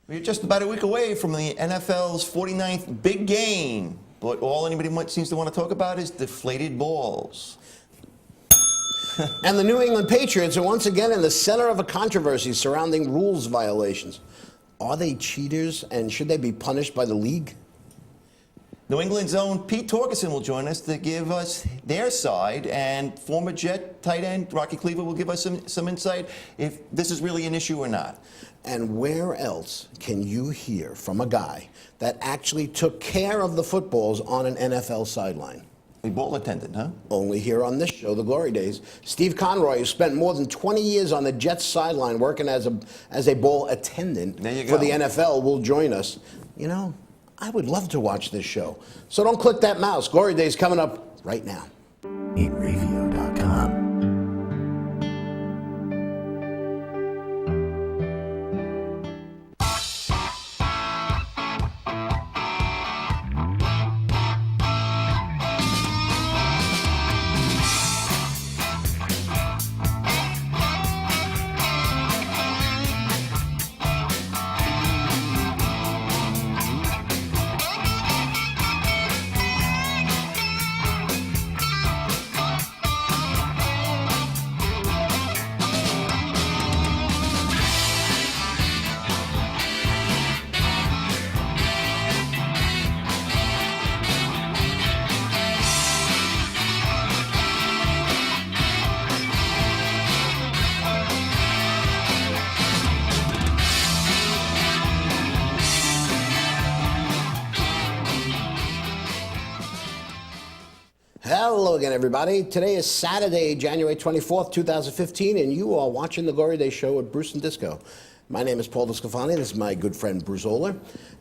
We're just about a week away from the NFL's 49th big game, but all anybody seems to want to talk about is deflated balls. And the New England Patriots are once again in the center of a controversy surrounding rules violations. Are they cheaters, and should they be punished by the league? New England's own Pete Torkelson will join us to give us their side, and former Jet tight end Rocky Cleaver will give us some insight if this is really an issue or not. And where else can you hear from a guy that actually took care of the footballs on an NFL sideline? A ball attendant, huh? Only here on this show, The Glory Days. Steve Conroy, who spent more than 20 years on the Jets sideline working as a ball attendant for the NFL, will join us. You know, I would love to watch this show. So don't click that mouse. Glory Days coming up right now. EatRavio.com. Hello again, everybody. Today is Saturday, January 24th, 2015, and you are watching The Glory Day Show with Bruce and Disco. My name is Paul Discofani. This is my good friend Bruce Oler.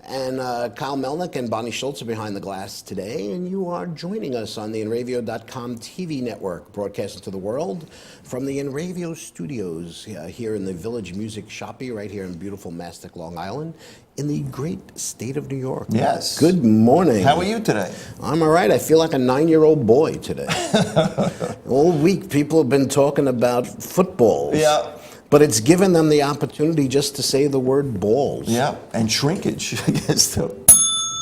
And Kyle Melnick and Bonnie Schultz are behind the glass today, and you are joining us on the InRavio.com TV network, broadcasting to the world from the InRavio studios here in the Village Music Shoppy, right here in beautiful Mastic, Long Island, in the great state of New York. Yes. Good morning. How are you today? I'm all right. I feel like a 9-year-old boy today. All week, people have been talking about footballs. Yeah. But it's given them the opportunity just to say the word balls. Yeah, and shrinkage, I guess, too.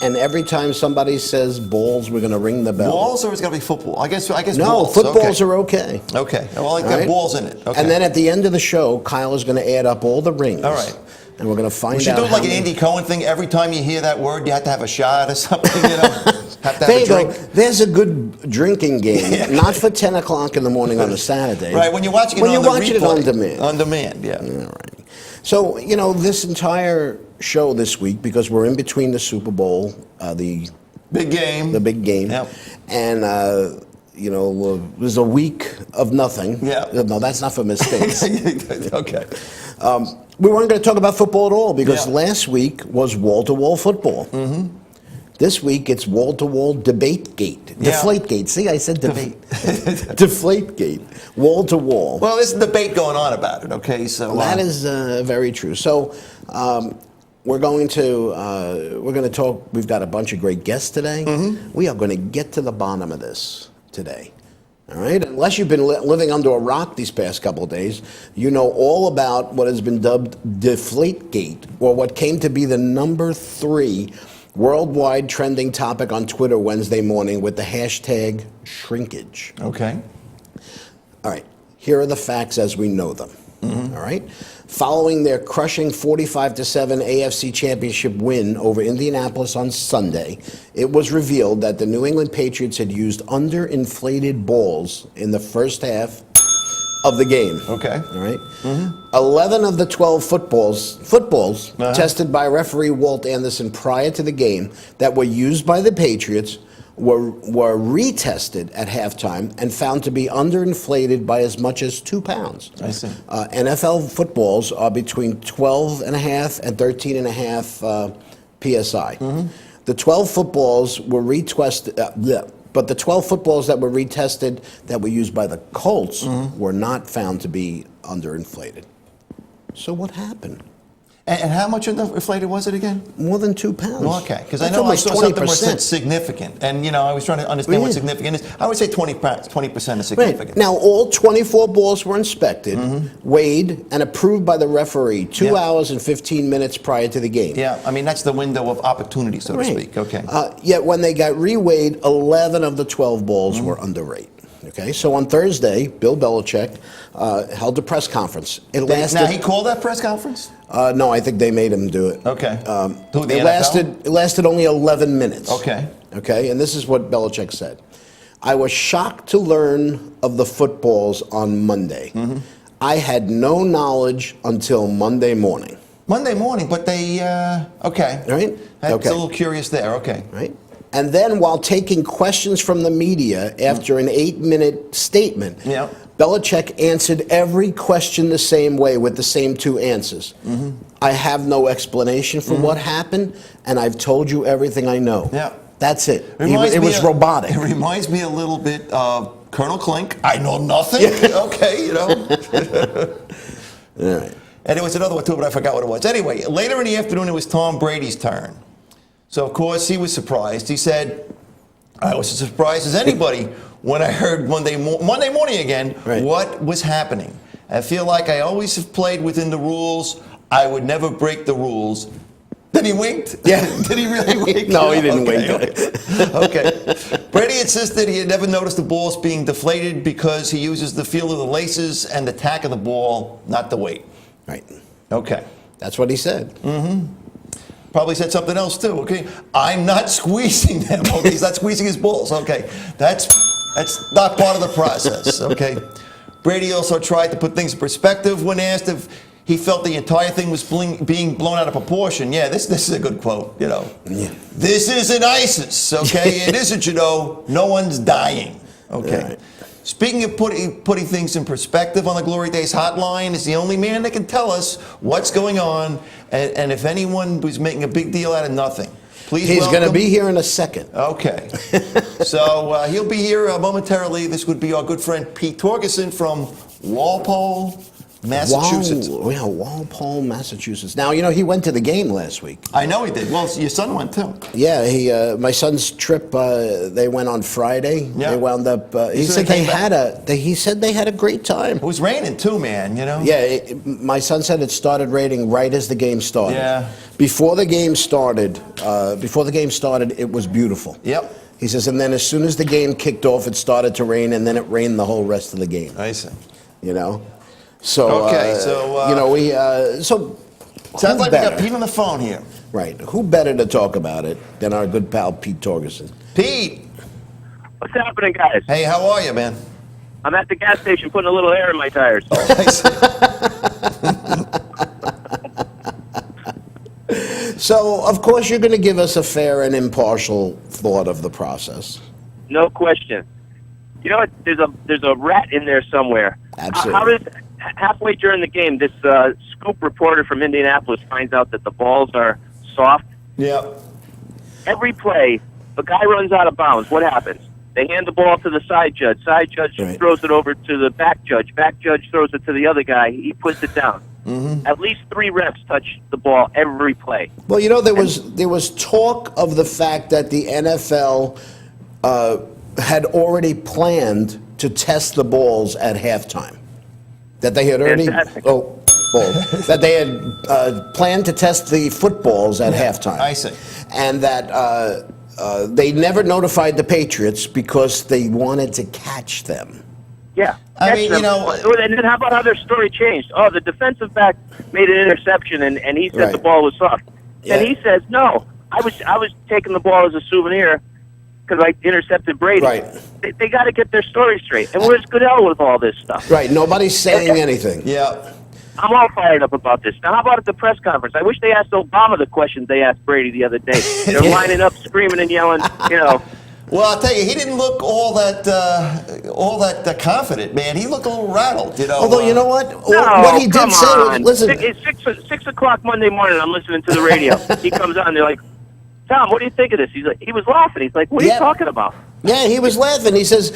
And every time somebody says balls, we're going to ring the bell. Balls, or it's got to be football? I guess no, balls. footballs are okay. Okay. Well, like got balls in it. Okay. And then at the end of the show, Kyle is going to add up all the rings. All right. And we're going to find out. We should do like an Andy Cohen thing. Every time you hear that word, you have to have a shot or something, you know? Have to have a drink. There's a good drinking game, not for 10 o'clock in the morning on a Saturday. Right, when you're watching it when on you're watching it on demand. On demand, yeah. All right. So, you know, this entire show this week, because we're in between the Super Bowl, the big game. The big game. Yep. And, you know, there's a week of nothing. Yeah. No, that's not for mistakes. Okay. We weren't going to talk about football at all because last week was wall-to-wall football. Mm-hmm. This week it's wall-to-wall debate-gate. Deflate-gate. See, I said debate. Deflate-gate. Wall-to-wall. Well, there's a debate going on about it, okay? So that is very true. So we're going to talk. We've got a bunch of great guests today. Mm-hmm. We are going to get to the bottom of this today. All right? Unless you've been living under a rock these past couple of days, you know all about what has been dubbed Deflategate, or what came to be the number 3 worldwide trending topic on Twitter Wednesday morning with the hashtag shrinkage. Okay. All right. Here are the facts as we know them. Mm-hmm. All right. Following their crushing 45-7 AFC Championship win over Indianapolis on Sunday, it was revealed that the New England Patriots had used underinflated balls in the first half of the game. Okay. All right. Mm-hmm. 11 of the 12 footballs tested by referee Walt Anderson prior to the game that were used by the Patriots were retested at halftime and found to be underinflated by as much as 2 pounds. I see. NFL footballs are between 12.5 and 13.5 psi. Mm-hmm. The 12 footballs were but the 12 footballs that were retested that were used by the Colts were not found to be underinflated. So what happened? And how much inflated was it again? More than 2 pounds. Well, okay, because I That's know I almost saw something where it 20%. said significant, and I was trying to understand what Yeah. significant is. I would say 20% is Right. significant. Now, all 24 balls were inspected, weighed, and approved by the referee 2 Yeah. hours and 15 minutes prior to the game. Yeah, I mean that's the window of opportunity, so to Right. speak. Okay. Yet when they got reweighed, 11 of the 12 balls were underweight. Okay, so on Thursday, Bill Belichick held a press conference. It lasted. Now he called that press conference. No, I think they made him do it. Okay. Who, the It NFL? lasted only 11 minutes. Okay. Okay, and this is what Belichick said. I was shocked to learn of the footballs on Monday. I had no knowledge until Monday morning. Monday morning, but they okay. Right? That's Okay. a little curious there. Okay. Right? And then while taking questions from the media after an 8-minute statement, Yeah. Belichick answered every question the same way with the same 2 answers. I have no explanation for what happened, and I've told you everything I know. Yeah. That's it. Reminds It me was of- robotic. It reminds me a little bit of Colonel Klink. I know nothing. Okay, All right. And there was another one too, but I forgot what it was. Anyway, later in the afternoon, it was Tom Brady's turn. So, of course, he was surprised. He said, I was as surprised as anybody when I heard Monday morning again Right. what was happening. I feel like I always have played within the rules. I would never break the rules. Then he winked? Yeah. Did he really wink? No, he didn't Okay, wink. Okay. Brady insisted he had never noticed the balls being deflated because he uses the feel of the laces and the tack of the ball, not the weight. Right. Okay. That's what he said. Probably said something else too. Okay, I'm not squeezing them. Okay, he's not squeezing his balls. Okay, that's not part of the process. Okay, Brady also tried to put things in perspective when asked if he felt the entire thing was being blown out of proportion. Yeah, this is a good quote. Yeah. This isn't ISIS. Okay, it isn't. No one's dying. Okay. Right. Speaking of putting things in perspective, on the Glory Days hotline is the only man that can tell us what's going on, and if anyone was making a big deal out of nothing. Please He's going to welcome- be here in a second. Okay. So he'll be here momentarily. This would be our good friend Pete Torgerson from Walpole, Massachusetts. Walpole, Massachusetts. Now, he went to the game last week. I know he did. Well, your son went too. Yeah, my son's trip. They went on Friday. Yeah. They wound up. He said said they they came He said they had a great time. It was raining too, man. Yeah, my son said it started raining right as the game started. Yeah. Before the game started, it was beautiful. Yep. He says, and then as soon as the game kicked off, it started to rain, and then it rained the whole rest of the game. I see. So Okay, so Sounds who like we got better? Pete on the phone here. Right. Who better to talk about it than our good pal Pete Torgerson? Pete, What's happening, guys? hey, how are you, man? I'm at the gas station putting a little air in my tires. I see. So, of course, you're going to give us a fair and impartial thought of the process. No question. You know what? There's a rat in there somewhere. Absolutely. How does halfway during the game, this scoop reporter from Indianapolis finds out that the balls are soft? Yeah. Every play, the guy runs out of bounds. What happens? They hand the ball to the side judge. Side judge Right. throws it over to the back judge. Back judge throws it to the other guy. He puts it down. At least 3 refs touch the ball every play. Well, there was talk of the fact that the NFL had already planned to test the balls at halftime. That they had already Fantastic. that they had planned to test the footballs at halftime. I see. And that they never notified the Patriots because they wanted to catch them. Yeah. I mean, And then how about how their story changed? Oh, the defensive back made an interception, and he said Right. the ball was soft. Yeah. And he says, no, I was taking the ball as a souvenir because I intercepted Brady. Right. They got to get their story straight. And where's Goodell with all this stuff? Right. Nobody's saying anything. Yeah. I'm all fired up about this. Now, how about at the press conference? I wish they asked Obama the questions they asked Brady the other day. They're lining up, screaming and yelling, Well, I'll tell you, he didn't look all that confident, man. He looked a little rattled, Although, you know what? No, What he come did say was, on. listen, It's 6 o'clock Monday morning. I'm listening to the radio. He comes on. They're like, Tom, what do you think of this? He was laughing. He's like, what are Yeah. you talking about? yeah, he was laughing. He says,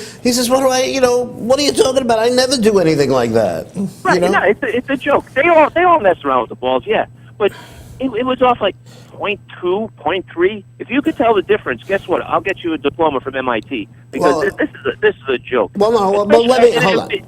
what are you talking about? I never do anything like that. Right? You know? No, it's a joke. They all mess around with the balls, yeah. but it was off like 0.2, 0.3. If you could tell the difference, guess what? I'll get you a diploma from MIT because Well, this is a joke. Well, no, well, let me hold on. Especially-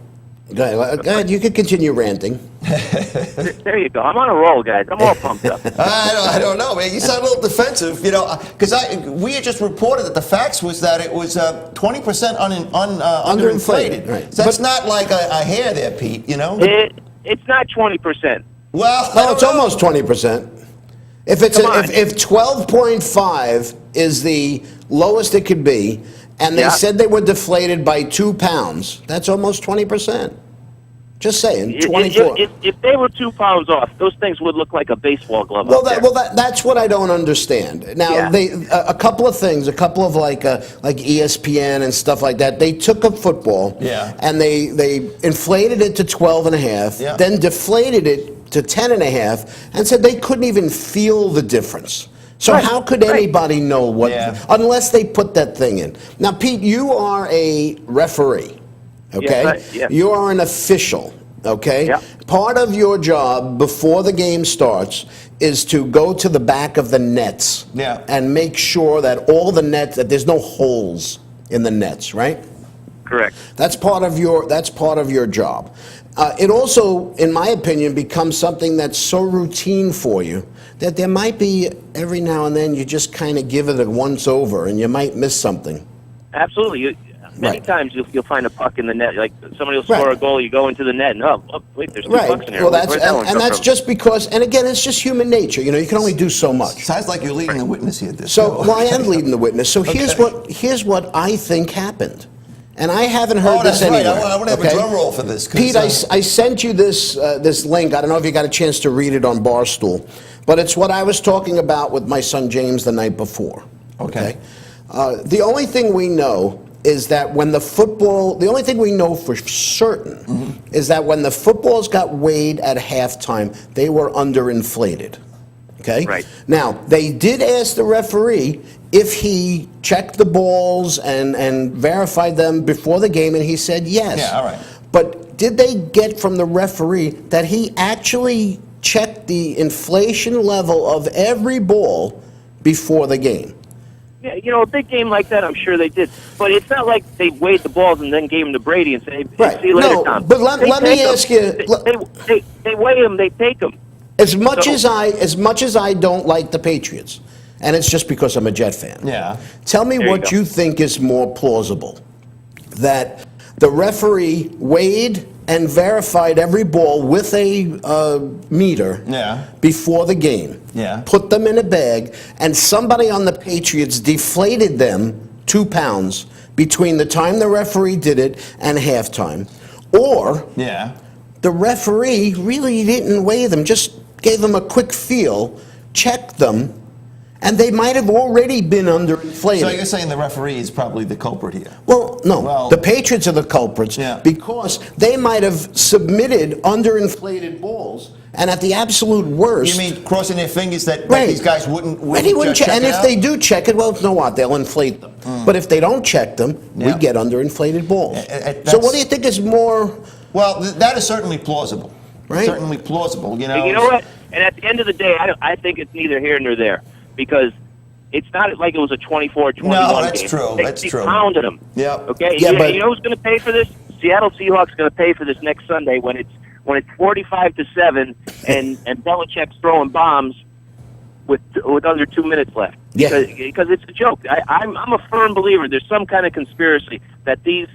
Go ahead. You can continue ranting. There you go. I'm on a roll, guys. I'm all pumped up. I don't know, man. You sound a little defensive, because we had just reported that the facts was that it was 20% underinflated. Right. So that's not like a hair there, Pete. It's not 20%. Well, No, it's almost 20%. If it's Come on. if 12.5 is the lowest it could be, and they Yeah. said they were deflated by 2 pounds, that's almost 20%. Just saying, 24. If they were 2 pounds off, those things would look like a baseball glove. Well, up there. that's what I don't understand. Now, Yeah. a couple of things, a couple of like ESPN and stuff like that. They took up football, Yeah. and they inflated it to 12 and a half, Yeah. then deflated it to 10 and a half, and said they couldn't even feel the difference. So Right, how could right. anybody know what, Yeah. unless they put that thing in? Now, Pete, you are a referee, okay? Yes. You are an official, okay? Yeah. Part of your job before the game starts is to go to the back of the nets Yeah. and make sure that all the nets, that there's no holes in the nets, right? Correct. That's part of your job. It also, in my opinion, becomes something that's so routine for you that there might be every now and then you just kind of give it a once over and you might miss something. Absolutely. Many Right. times you'll find a puck in the net. Like somebody will score Right. a goal, you go into the net, and wait, there's 2 Right. bucks in there. Well, that's Where'd that one and come that's from? just because, and again, it's just human nature. You know, you can only do so much. sounds like you're leading the witness here. So, well, I am leading the witness. So here's what I think happened, and I haven't heard Oh, this that's right. anywhere. I want to have okay? a drum roll for this. 'Cause, Pete, I sent you this this link. I don't know if you got a chance to read it on Barstool, but it's what I was talking about with my son James the night before. Okay. The only thing we know is that when the only thing we know for certain is that when the footballs got weighed at halftime, they were underinflated. Okay? Right. Now, they did ask the referee if he checked the balls and verified them before the game, and he said yes. Yeah, all right. But did they get from the referee that he actually checked the inflation level of every ball before the game? Yeah, a big game like that, I'm sure they did. But it's not like they weighed the balls and then gave them to Brady and said, hey, Right. see you later, No, Tom. but let They me take 'em. ask you- They weigh them, they take them. As much So- as I don't like the Patriots, and it's just because I'm a Jet fan. Yeah. Tell me There you what go. you think is more plausible. That the referee weighed and verified every ball with a meter Yeah. before the game. Yeah. Put them in a bag, and somebody on the Patriots deflated them 2 pounds between the time the referee did it and halftime. Or Yeah. the referee really didn't weigh them, just gave them a quick feel, checked them, and they might have already been underinflated. So you're saying the referee is probably the culprit here? Well, no. Well- The Patriots are the culprits Yeah. because they might have submitted underinflated balls, and at the absolute worst, You mean crossing their fingers that Right. these guys wouldn't and he wouldn't check check. And it if out? they do check it, well, you know what? They'll inflate them. But if they don't check them, we Yeah. get underinflated balls. That's- So what do you think is more? Well, that is certainly plausible. Right. Certainly plausible. You know what? And at the end of the day, I think it's neither here nor there because it's not like it was a 24-21 No, that's game. true. That's They true. pounded them. Yep. Okay. Yeah, but- you know who's going to pay for this? Seattle Seahawks going to pay for this next Sunday when it's 45-7 and Belichick's throwing bombs with under 2 minutes left. Yeah. Because it's a joke. I'm a firm believer there's some kind of conspiracy that these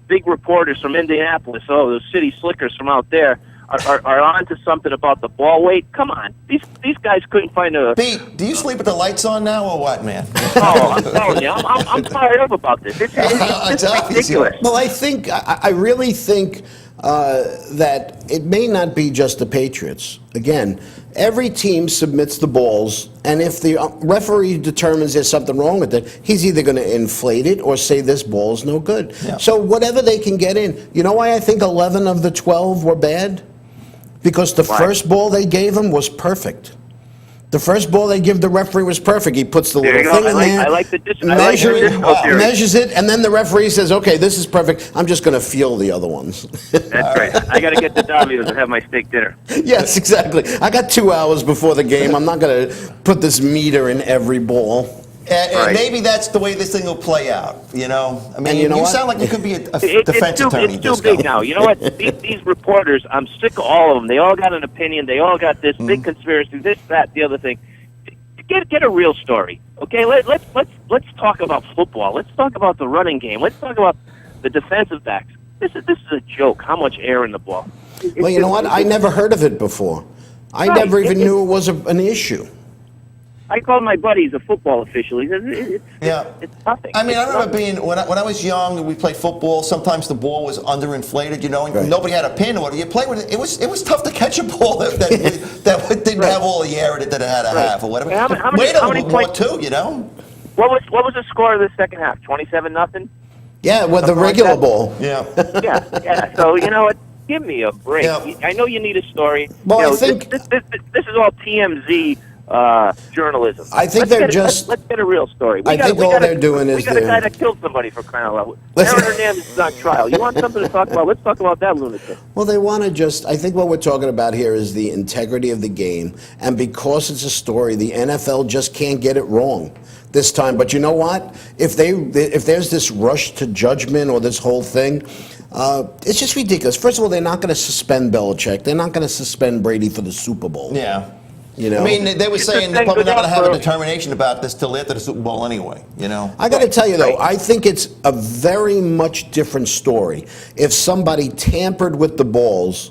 big reporters from Indianapolis, those city slickers from out there, are on to something about the ball weight. Come on, these guys couldn't find a. Pete, do you sleep with the lights on now or what, man? Oh, I'm telling you, I'm fired up about this. It's It's obvious, yeah. ridiculous. Well, I really think that it may not be just the Patriots. Again, every team submits the balls, and if the referee determines there's something wrong with it, he's either going to inflate it or say this ball's no good. Yeah. So whatever they can get in. You know why I think 11 of the 12 were bad? Because the Why? first ball they gave him was perfect. The first ball they give the referee was perfect. He puts the There little you go. thing in there, I like the disco theory. measures it, and then the referee says, "Okay, this is perfect. I'm just going to feel the other ones." That's right. I got to get to Domino's and have my steak dinner. Yes, exactly. I got 2 hours before the game. I'm not going to put this meter in every ball. And Right. maybe that's the way this thing will play out. You know, I mean, And you know what? sound like you could be a It's defense attorney. It's too Disco. big now. You know what? These reporters, I'm sick of all of them. They all got an opinion. They all got this big conspiracy, this, that, the other thing. Get a real story, okay? Let's talk about football. Let's talk about the running game. Let's talk about the defensive backs. This is a joke. How much air in the ball? Well, you know what? I never heard of it before. I Right. never even knew it was an issue. I called my buddy, he's a football official. He says it's nothing. I mean, I It's remember nothing. being when I was young and we played football. Sometimes the ball was underinflated, you know, and Right. nobody had a pin or you play with it. It was tough to catch a ball that didn't have all the air that it had to have or whatever. And how many- Weighed how a many little more points- too, you know. What was the score of the second half? 27-0. Yeah, with the Something like regular that. ball. Yeah. Yeah. So you know what? Give me a break. Yeah. I know you need a story. Well, You know, I think- this is all TMZ journalism. I think Let's they're get just- let's get a real story. I think all they're doing is we got a they're- guy that killed somebody for crying out loud. Listen- Aaron Hernandez is on trial. You want something to talk about? Let's talk about that lunatic. Well, they want to just, I think what we're talking about here is the integrity of the game. And because it's a story, the NFL just can't get it wrong this time. But you know what? If there's this rush to judgment or this whole thing, it's just ridiculous. First of all, they're not going to suspend Belichick. They're not going to suspend Brady for the Super Bowl. Yeah. You know? I mean, they were It's saying the they're thing probably with not going to have a that, determination about this till after the Super Bowl anyway, you know. I got to tell you, though, Right. I think it's a very much different story if somebody tampered with the balls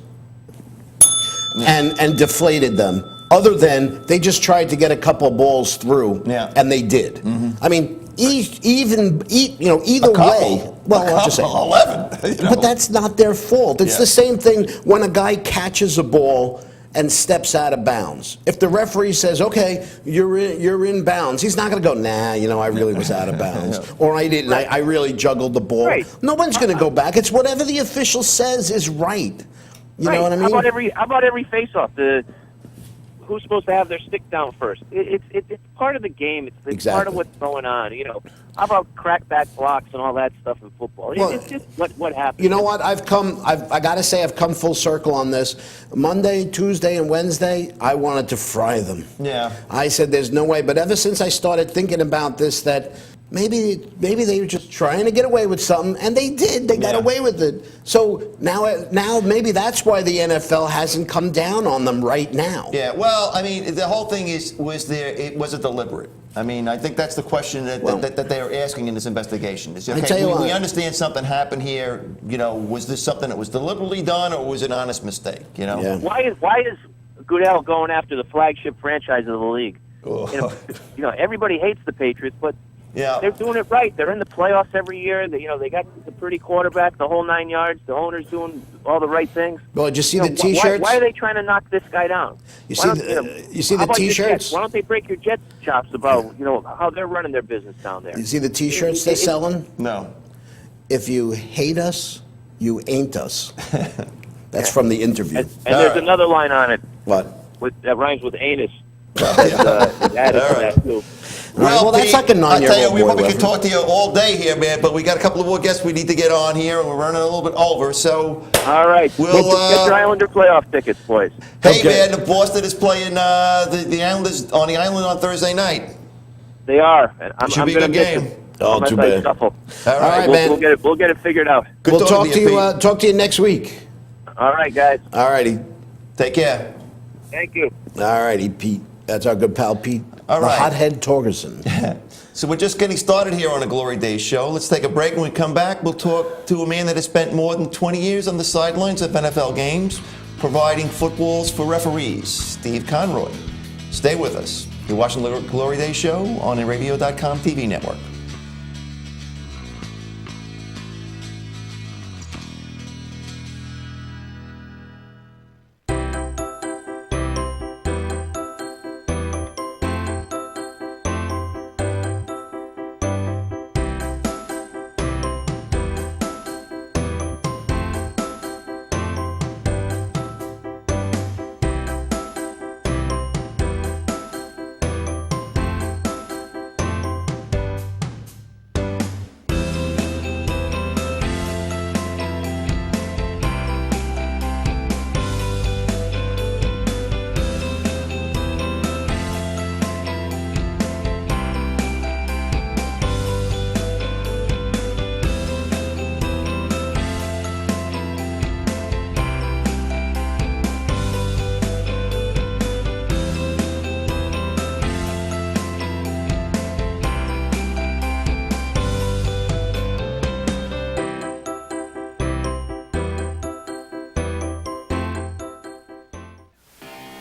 and deflated them, other than they just tried to get a couple balls through, Yeah. and they did. I mean, either A couple. way. Well, A I'll just say, couple, 11. You know? but that's not their fault. It's Yeah. the same thing when a guy catches a ball and steps out of bounds. If the referee says, "Okay, you're in bounds," he's not going to go, "Nah, I really was out of bounds," or "I didn't. I really juggled the ball." Right. No one's going to go back. It's whatever the official says is right. You know what I mean? How about every face-off? Who's supposed to have their stick down first? It's part of the game. It's part Exactly. of what's going on. How about crackback blocks and all that stuff in football? Well, It's just what happens. You know what? I got to say, I've come full circle on this. Monday, Tuesday, and Wednesday, I wanted to fry them. Yeah. I said, there's no way. But ever since I started thinking about this, that maybe they were just trying to get away with something, and they did. They got Yeah. away with it. So now maybe that's why the NFL hasn't come down on them right now. Yeah, well, I mean, the whole thing was it deliberate? I mean, I think that's the question that they are asking in this investigation. Is, I tell you we what. understand something happened here. Was this something that was deliberately done, or was it an honest mistake? Yeah. Why is Goodell going after the flagship franchise of the league? Oh. Everybody hates the Patriots, but Yeah. they're doing it right. They're in the playoffs every year. They got the pretty quarterback, the whole 9 yards. The owner's doing all the right things. Well, did you see the Why, T-shirts? why are they trying to knock this guy down? You Why see don't- you see how the about your T-shirts? Jets? Why don't they break your Jets chops about how they're running their business down there? You see the T-shirts they're selling? No. If you hate us, you ain't us. That's from the interview. And there's right. another line on it What? that rhymes with anus. Yeah. Added All to right. that too. Well, that's Pete, like a I tell you, 9-year-old we boy probably could reference. talk to you all day here, man, but we got a couple of more guests we need to get on here, and we're running a little bit over. So, All right. We'll, Get your Islander playoff tickets, boys. hey, Okay. man, the Boston is playing the Islanders on the island on Thursday night. They are. And I'm Should be a gonna good miss game. them. Oh, Unless too I bad. shuffle. All right, man. We'll get it figured out. Good We'll talk talking to you. Pete. Talk to you next week. All right, guys. All righty. Take care. Thank you. All righty, Pete. That's our good pal, Pete. All the right. hothead Torgerson. So we're just getting started here on a Glory Days show. Let's take a break. When we come back, we'll talk to a man that has spent more than 20 years on the sidelines of NFL games, providing footballs for referees, Steve Conroy. Stay with us. You're watching the Glory Days show on the radio.com TV network.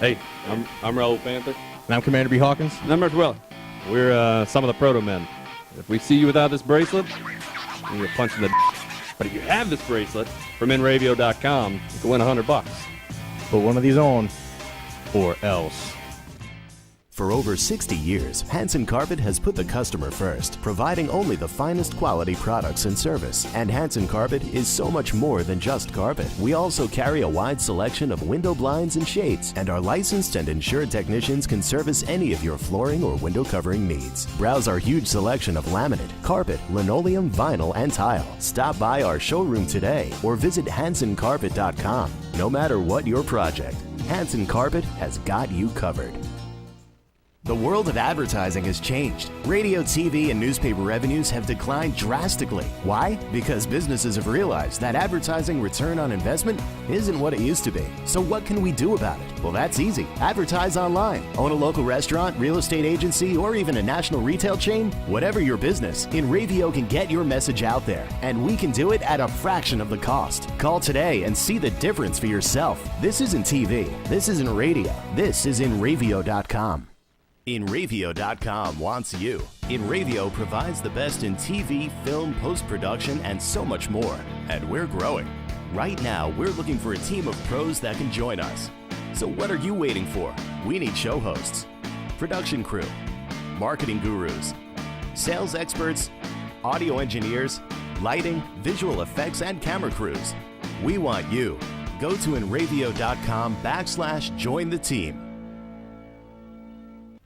Hey, I'm Raul Panther. And I'm Commander B. Hawkins. And I'm Richard Weller. We're some of the proto men. If we see you without this bracelet, you get punched in the But if you have this bracelet from InRavio.com, you can win $100. Put one of these on, or else. For over 60 years, Hanson Carpet has put the customer first, providing only the finest quality products and service. And Hanson Carpet is so much more than just carpet. We also carry a wide selection of window blinds and shades, and our licensed and insured technicians can service any of your flooring or window covering needs. Browse our huge selection of laminate, carpet, linoleum, vinyl, and tile. Stop by our showroom today or visit HansonCarpet.com. No matter what your project, Hanson Carpet has got you covered. The world of advertising has changed. Radio, TV, and newspaper revenues have declined drastically. Why? Because businesses have realized that advertising return on investment isn't what it used to be. So what can we do about it? Well, that's easy. Advertise online. Own a local restaurant, real estate agency, or even a national retail chain? Whatever your business, InRavio can get your message out there, and we can do it at a fraction of the cost. Call today and see the difference for yourself. This isn't TV. This isn't radio. This is InRavio.com. InRavio.com wants you. InRavio provides the best in TV, film, post-production, and so much more. And we're growing. Right now, we're looking for a team of pros that can join us. So what are you waiting for? We need show hosts, production crew, marketing gurus, sales experts, audio engineers, lighting, visual effects, and camera crews. We want you. Go to InRavio.com/join the team.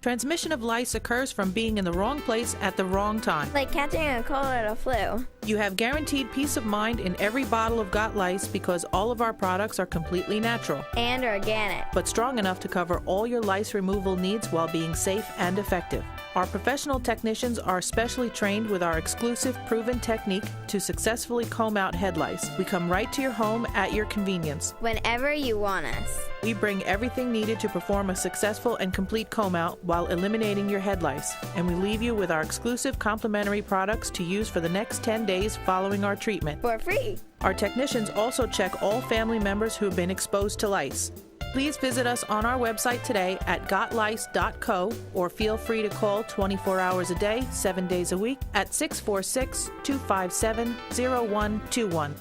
Transmission of lice occurs from being in the wrong place at the wrong time. Like catching a cold or a flu. You have guaranteed peace of mind in every bottle of Got Lice because all of our products are completely natural And organic. but strong enough to cover all your lice removal needs while being safe and effective. Our professional technicians are specially trained with our exclusive proven technique to successfully comb out head lice. We come right to your home at your convenience. Whenever you want us. We bring everything needed to perform a successful and complete comb out while eliminating your head lice, and we leave you with our exclusive complimentary products to use for the next 10 days following our treatment. For free. Our technicians also check all family members who have been exposed to lice. Please visit us on our website today at gotlice.co or feel free to call 24 hours a day, 7 days a week at 646-257-0121.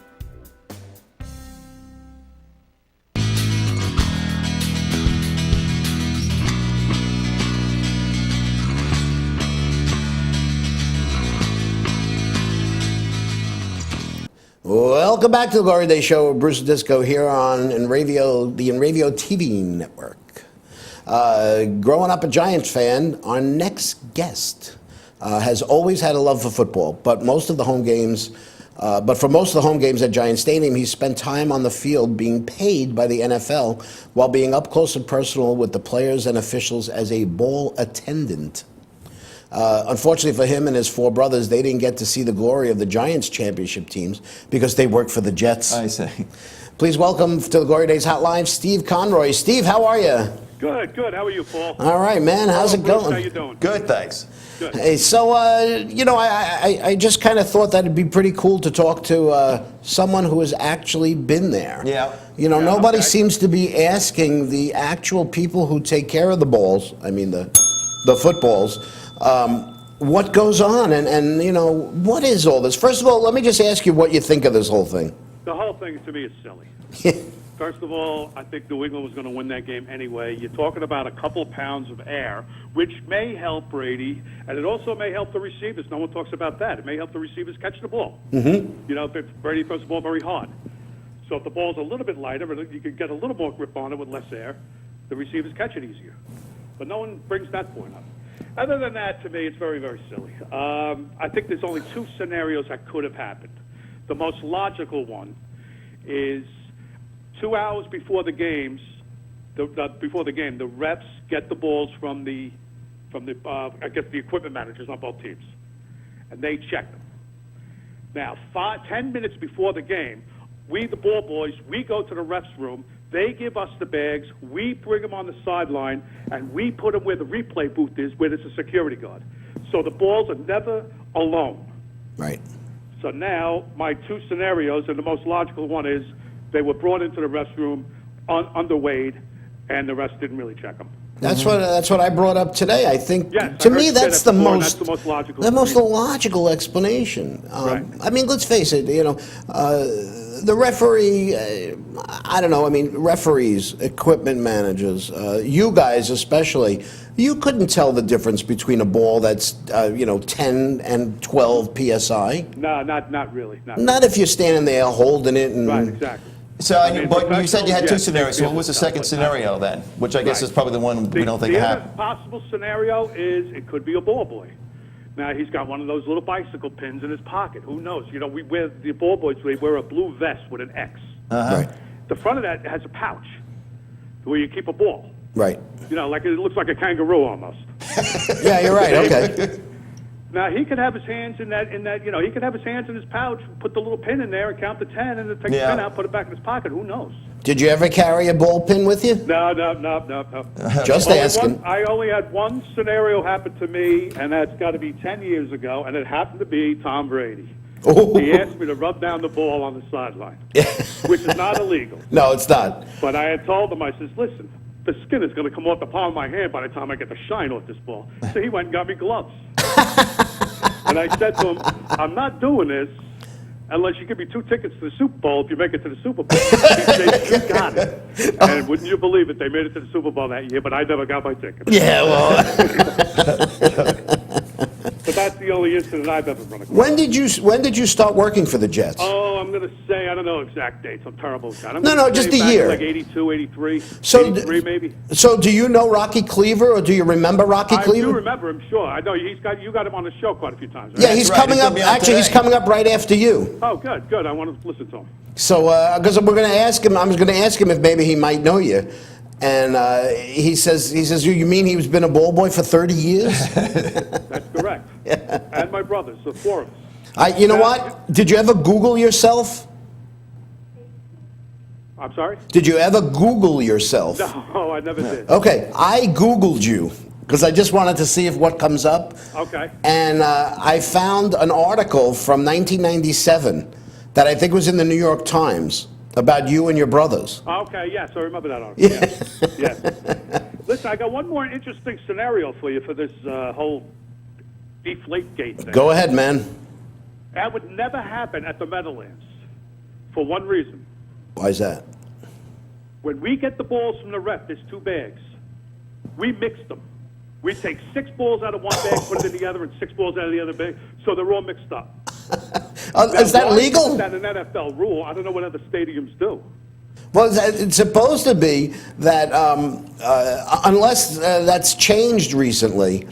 Welcome back to the Glory Day Show with Bruce Disco here on InRavio, the InRavio TV network. Growing up a Giants fan, our next guest has always had a love for football, but for most of the home games at Giant Stadium, he spent time on the field being paid by the NFL while being up close and personal with the players and officials as a ball attendant. Unfortunately for him and his four brothers, they didn't get to see the glory of the Giants championship teams because they worked for the Jets. I say. Please welcome to the Glory Days Hotline, Steve Conroy. Steve, how are you? Good, good. How are you, Paul? All right, man. How's it Bruce, going? How you doing? Good, thanks. Good. Hey, so, I just kind of thought that it'd be pretty cool to talk to someone who has actually been there. Yeah. You know, Yeah, nobody okay. seems to be asking the actual people who take care of the balls, I mean the footballs, what goes on and, you know, what is all this? First of all, let me just ask you what you think of this whole thing. The whole thing to me is silly. First of all, I think New England was going to win that game anyway. You're talking about a couple of pounds of air, which may help Brady, and it also may help the receivers. No one talks about that. It may help the receivers catch the ball. Mm-hmm. You know, if Brady throws the ball very hard. So if the ball's a little bit lighter, you could get a little more grip on it with less air, the receivers catch it easier. But no one brings that point up. Other than that, to me, it's very, very silly. I think there's only two scenarios that could have happened. The most logical one is 2 hours before the games, the refs get the balls from the I guess the equipment managers on both teams, and they check them. Now, 10 minutes before the game, we, the ball boys, we go to the refs room. They give us the bags. We bring them on the sideline, and we put them where the replay booth is, where there's a security guard. So the balls are never alone. Right. So now my two scenarios, and the most logical one is they were brought into the restroom underweighed, and the rest didn't really check them. That's what I brought up today. I think Yes, to I heard me you say that's that the before, and most that's the most logical the most reason. logical explanation. Right. I mean, let's face it. The referee. I don't know. I mean, referees, equipment managers, you guys especially. You couldn't tell the difference between a ball that's 10 and 12 psi. No, not really. Not if you're standing there holding it and. Right, exactly. So, but you said you had two Yes, scenarios. So what yes, was the yes, second but scenario then? Which I guess Right. is probably the one we don't think the other happened. possible scenario is it could be a ball boy. Now, he's got one of those little bicycle pins in his pocket. Who knows? We wear, the ball boys, we wear a blue vest with an X. Right. The front of that has a pouch where you keep a ball. Right. Like it looks like a kangaroo almost. Yeah, you're right. Okay. Now, he could have his hands in that, he could have his hands in his pouch, put the little pin in there and count to 10 and then take the pin out, put it back in his pocket. Who knows? Did you ever carry a ball pin with you? No. Just Only asking. I only had one scenario happen to me, and that's got to be 10 years ago, and it happened to be Tom Brady. Oh. He asked me to rub down the ball on the sideline, which is not illegal. No, it's not. But I had told him, I says, listen, the skin is going to come off the palm of my hand by the time I get the shine off this ball. So he went and got me gloves. And I said to him, I'm not doing this unless you give me 2 tickets to the Super Bowl if you make it to the Super Bowl. He said, you got it. And wouldn't you believe it, they made it to the Super Bowl that year, but I never got my ticket. Yeah, well. But that's the only incident I've ever run across. When did you start working for the Jets? Oh, I'm going to say, I don't know exact dates. I'm terrible with that. I'm No, gonna just say the back year. Like 82, 83, So 83 maybe. So do you know Rocky Cleaver, or do you remember Rocky I Cleaver? do remember him, sure. I know you got him on the show quite a few times, right? Yeah, he's That's right. coming He's up. gonna be on Actually, he's today. coming up right after you. Oh, good. I want to listen to him. So, because we're going to ask him, I was going to ask him if maybe he might know you, and he says, you mean he's been a ball boy for 30 years? That's correct. And my brothers, the 4 of us. You know what? Did you ever Google yourself? I'm sorry? Did you ever Google yourself? No, I never did. Okay, I Googled you because I just wanted to see if what comes up. Okay. And I found an article from 1997 that I think was in the New York Times about you and your brothers. Okay, yes, I remember that article. Yes. Listen, I got one more interesting scenario for you for this whole Deflategate thing. Go ahead, man. That would never happen at the Meadowlands for one reason. Why is that? When we get the balls from the ref, there's 2 bags. We mix them. We take 6 balls out of one bag, put it in the other, and 6 balls out of the other bag, so they're all mixed up. Is that legal? Is that an NFL rule? I don't know what other stadiums do. Well, it's supposed to be that unless that's changed recently,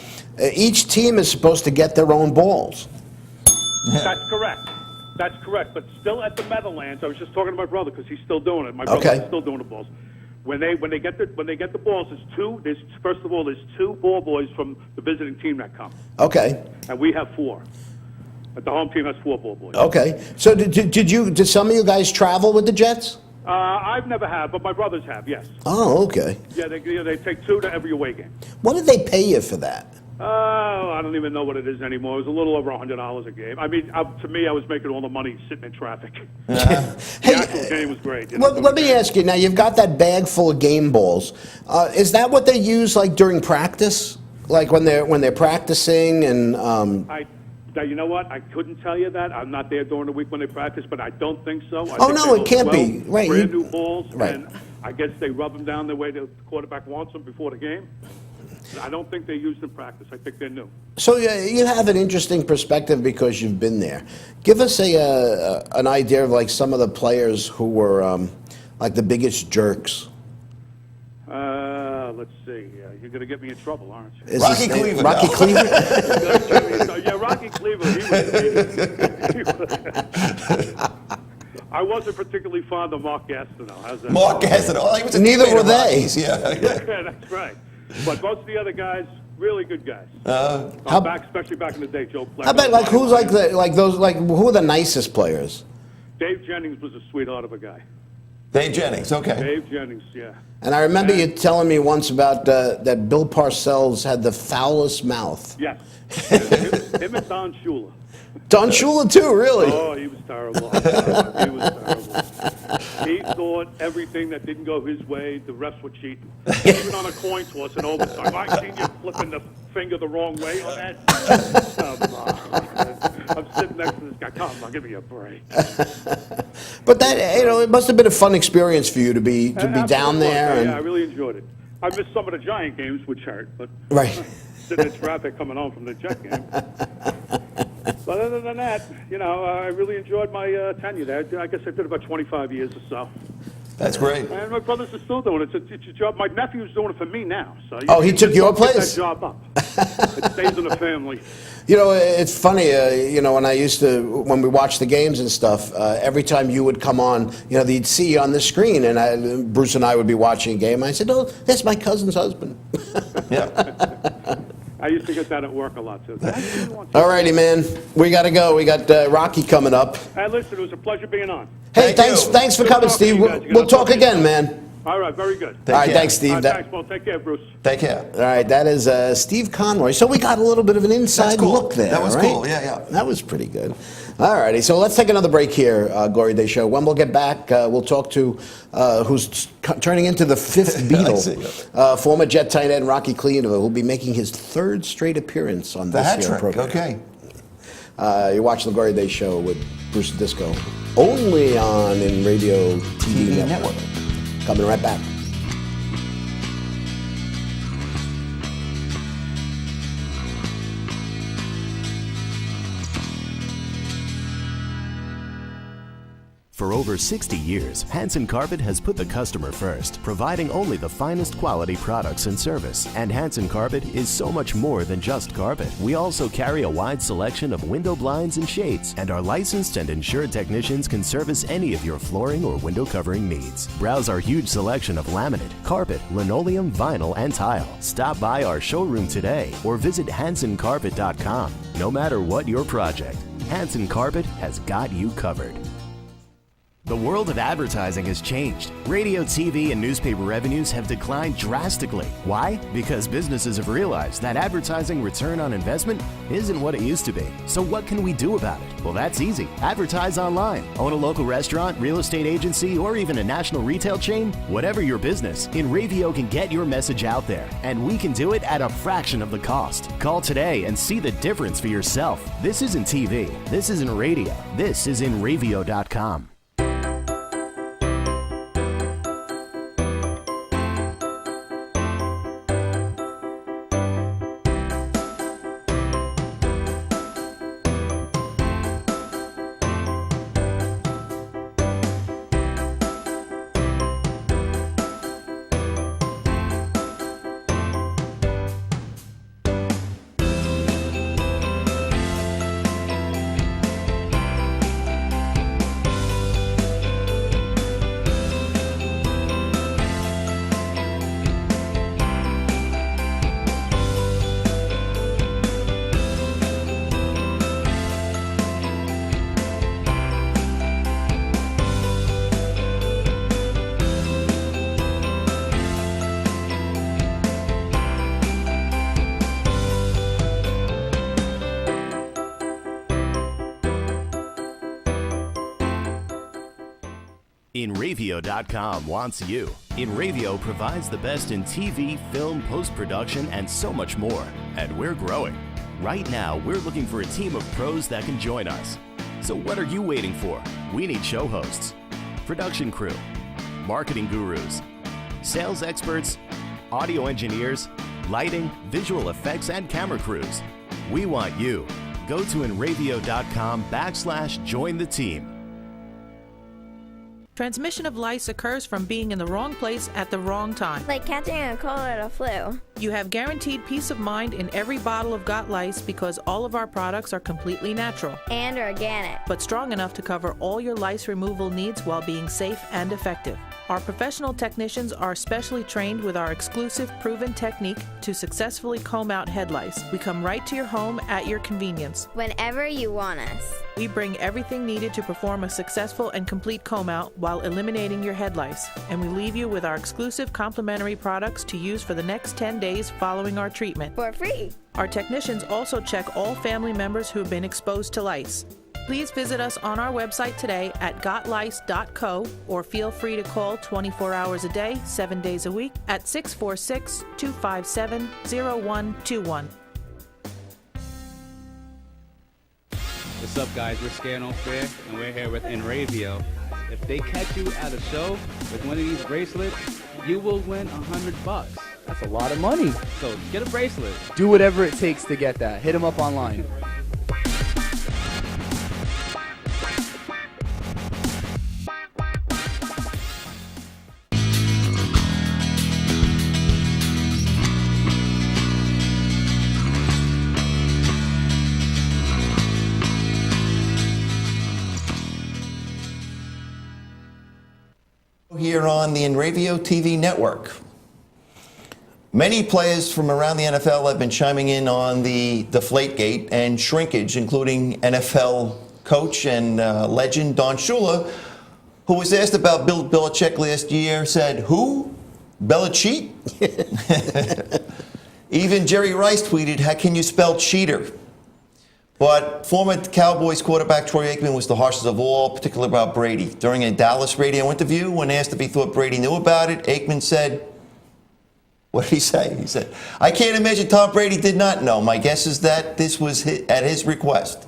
each team is supposed to get their own balls. That's correct. That's correct. But still at the Meadowlands, I was just talking to my brother because he's still doing it. My brother's still doing the balls. When they get the balls, first of all there's 2 ball boys from the visiting team that come. Okay. And we have 4. But the home team has 4 ball boys. Okay. So did some of you guys travel with the Jets? I've never had, but my brothers have. Yes. Oh, okay. Yeah, they take 2 to every away game. What did they pay you for that? I don't even know what it is anymore. It was a little over $100 a game. I mean, to me, I was making all the money sitting in traffic. The actual game was great. Well, let me ask you. Now you've got that bag full of game balls. Is that what they use like during practice, like when they're practicing and? Now, you know what? I couldn't tell you that. I'm not there during the week when they practice, but I don't think so. I Oh, think no, they it can't look be. Right, Brand new balls, right. and I guess they rub them down the way the quarterback wants them before the game. I don't think they used in practice. I think they're new. So you have an interesting perspective because you've been there. Give us an idea of like some of the players who were like the biggest jerks. Let's see. You're going to get me in trouble, aren't you? Is Rocky his name- Cleaver, Rocky no. Cleaver? Yeah, Rocky Cleaver. I wasn't particularly fond of Mark Gastineau. How's that? Mark Gastineau. Oh, he was a Neither teammate were of they. Rocky's, Yeah. Yeah, that's right. But most of the other guys, really good guys. Especially back in the day, Joe Flacco. I bet like who's who are the nicest players? Dave Jennings was a sweetheart of a guy. Dave Jennings. Okay. Dave Jennings, yeah. And I remember you telling me once about that Bill Parcells had the foulest mouth. Yes. him and Don Shula. Don Shula too, really? Oh, he was terrible. He was terrible. He thought everything that didn't go his way, the refs were cheating. Even on a coin toss in overtime. I seen you flipping the finger the wrong way on that. Come on. I'm sitting next to this guy. Come on, give me a break. But that, it must have been a fun experience for you to be down there. Yeah, I really enjoyed it. I missed some of the Giant games, which hurt, but Right. sitting in traffic coming home from the Jet game. But other than that, I really enjoyed my tenure there. I guess I did about 25 years or so. That's great. And my brothers are still doing it. It's a job. My nephew's doing it for me now. So He took your place? That job up. It stays in the family. It's funny, when we watched the games and stuff, every time you would come on, they'd see you on the screen, and Bruce and I would be watching a game. I said, "Oh, that's my cousin's husband." Yeah. I used to get that at work a lot, too. All righty, man. We got to go. We got Rocky coming up. Hey, listen, it was a pleasure being on. Hey, Thank you. thanks for Good coming, talking to Steve. you guys. We'll talk again, man. All right, very good. All right, care. thanks, Steve. All right, thanks, Paul. Take care, Bruce. Take care. All right, that is Steve Conroy. So we got a little bit of an inside That's cool. look there. That was right? cool. Yeah. That was pretty good. All righty, so let's take another break here, Glory Day Show. When we'll get back, we'll talk to who's turning into the fifth Beatle, former Jet tight end Rocky Cleaver, who'll be making his third straight appearance on The this hat here trick. program. Okay. You're watching the Glory Day Show with Bruce Disco, only on In Radio TV Network. Coming right back. For over 60 years, Hanson Carpet has put the customer first, providing only the finest quality products and service. And Hanson Carpet is so much more than just carpet. We also carry a wide selection of window blinds and shades, and our licensed and insured technicians can service any of your flooring or window covering needs. Browse our huge selection of laminate, carpet, linoleum, vinyl, and tile. Stop by our showroom today or visit hansoncarpet.com. No matter what your project, Hanson Carpet has got you covered. The world of advertising has changed. Radio, TV, and newspaper revenues have declined drastically. Why? Because businesses have realized that advertising return on investment isn't what it used to be. So what can we do about it? Well, that's easy. Advertise online. Own a local restaurant, real estate agency, or even a national retail chain? Whatever your business, InRavio can get your message out there, and we can do it at a fraction of the cost. Call today and see the difference for yourself. This isn't TV. This isn't radio. This is InRavio.com. InRavio.com wants you. InRavio provides the best in TV, film, post-production, and so much more. And we're growing. Right now, we're looking for a team of pros that can join us. So what are you waiting for? We need show hosts, production crew, marketing gurus, sales experts, audio engineers, lighting, visual effects, and camera crews. We want you. Go to InRavio.com/join the team. Transmission of lice occurs from being in the wrong place at the wrong time. Like catching a cold or a flu. You have guaranteed peace of mind in every bottle of Got Lice because all of our products are completely natural, And organic. but strong enough to cover all your lice removal needs while being safe and effective. Our professional technicians are specially trained with our exclusive proven technique to successfully comb out head lice. We come right to your home at your convenience. Whenever you want us. We bring everything needed to perform a successful and complete comb out while eliminating your head lice. And we leave you with our exclusive complimentary products to use for the next 10 days following our treatment. For free. Our technicians also check all family members who have been exposed to lice. Please visit us on our website today at gotlice.co or feel free to call 24 hours a day, 7 days a week at 646-257-0121. What's up, guys? We're Scano Fair, and we're here with Enravio. If they catch you at a show with one of these bracelets, you will win $100. That's a lot of money. So get a bracelet. Do whatever it takes to get that. Hit them up online. Here on the Enravio TV network. Many players from around the NFL have been chiming in on the Deflategate and shrinkage, including NFL coach and legend Don Shula, who was asked about Bill Belichick last year, said, "Who? Belichick?" Even Jerry Rice tweeted, "How can you spell cheater?" But former Cowboys quarterback Troy Aikman was the harshest of all, particularly about Brady. During a Dallas radio interview, when asked if he thought Brady knew about it, Aikman said, what did he say? He said, "I can't imagine Tom Brady did not know. My guess is that this was at his request."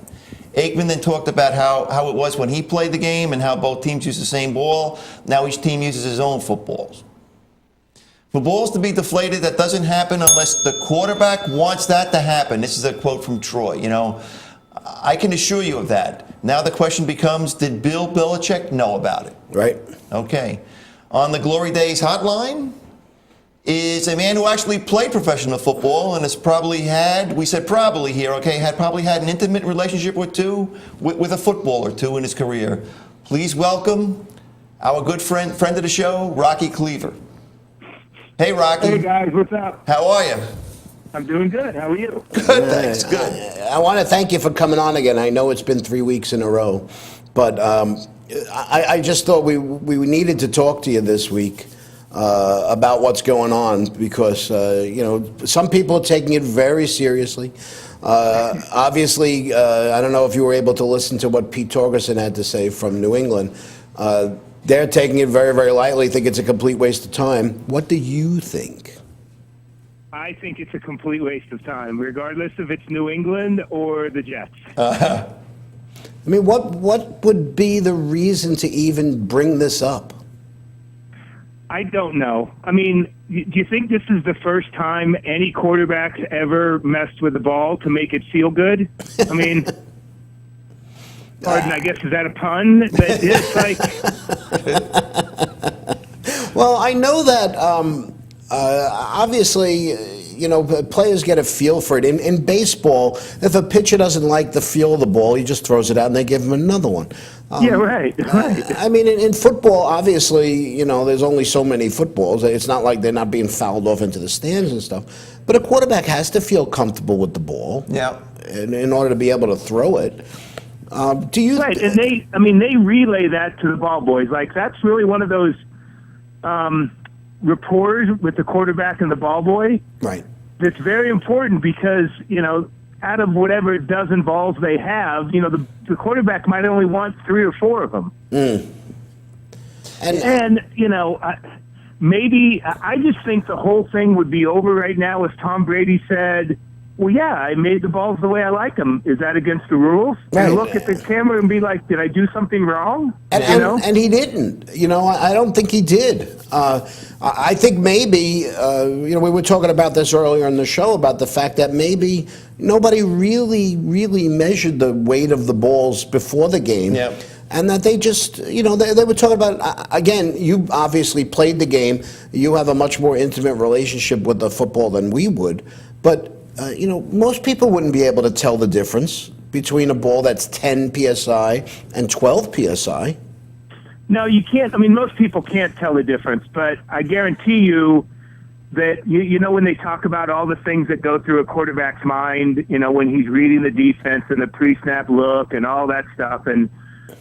Aikman then talked about how it was when he played the game and how both teams use the same ball. Now each team uses his own footballs. For balls to be deflated, that doesn't happen unless the quarterback wants that to happen. This is a quote from Troy. You know, I can assure you of that. Now the question becomes, did Bill Belichick know about it? Right. Okay. On the Glory Days hotline is a man who actually played professional football and has probably had, we said probably here, okay, had probably had an intimate relationship with a football or two in his career. Please welcome our good friend of the show, Rocky Cleaver. Hey, Rocky. Hey, guys, what's up? How are you? I'm doing good. How are you? Good, thanks. Good. I want to thank you for coming on again. I know it's been 3 weeks in a row, but I just thought we needed to talk to you this week about what's going on because, you know, some people are taking it very seriously. Obviously, I don't know if you were able to listen to what Pete Torgerson had to say from New England. They're taking it very, very lightly, think it's a complete waste of time. What do you think? I think it's a complete waste of time, regardless if it's New England or the Jets. I mean, what would be the reason to even bring this up? I don't know. I mean, do you think this is the first time any quarterback's ever messed with the ball to make it feel good? I mean... Pardon, I guess, is that a pun? That it's like... Well, I know that obviously, you know, players get a feel for it. In baseball, if a pitcher doesn't like the feel of the ball, he just throws it out and they give him another one. Yeah, right. I mean, in football, obviously, you know, there's only so many footballs. It's not like they're not being fouled off into the stands and stuff. But a quarterback has to feel comfortable with the ball in order to be able to throw it. Do you right, and they relay that to the ball boys. Like, that's really one of those rapport with the quarterback and the ball boy. Right. That's very important because, you know, out of whatever dozen balls they have, you know, the quarterback might only want 3 or 4 of them. And you know, maybe I just think the whole thing would be over right now if Tom Brady said, "Well, yeah, I made the balls the way I like them. Is that against the rules?" Right. And look at the camera and be like, "Did I do something wrong?" And he didn't. You know, I don't think he did. I think maybe, you know, we were talking about this earlier in the show about the fact that maybe nobody really measured the weight of the balls before the game. Yep. And that they just, you know, they were talking about, again, you obviously played the game. You have a much more intimate relationship with the football than we would. But you know, most people wouldn't be able to tell the difference between a ball that's 10 psi and 12 psi. No, you can't. I mean, most people can't tell the difference, but I guarantee you that, you know, when they talk about all the things that go through a quarterback's mind, you know, when he's reading the defense and the pre-snap look and all that stuff, and,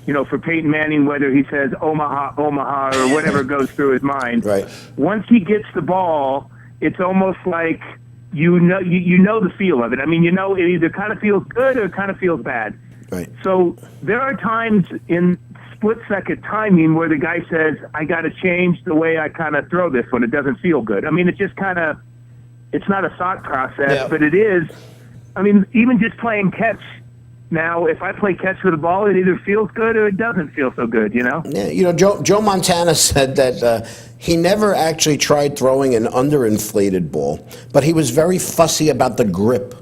you know, for Peyton Manning, whether he says Omaha, or whatever goes through his mind, right. Once he gets the ball, it's almost like you know the feel of it. I mean, you know, it either kind of feels good or it kind of feels bad. Right. So there are times in split-second timing where the guy says, I got to change the way I kind of throw this when it doesn't feel good. I mean, it just kind of, it's not a thought process, but it is. I mean, even just playing catch now, if I play catch with a ball, it either feels good or it doesn't feel so good, you know? Yeah, you know, Joe Montana said that he never actually tried throwing an underinflated ball, but he was very fussy about the grip.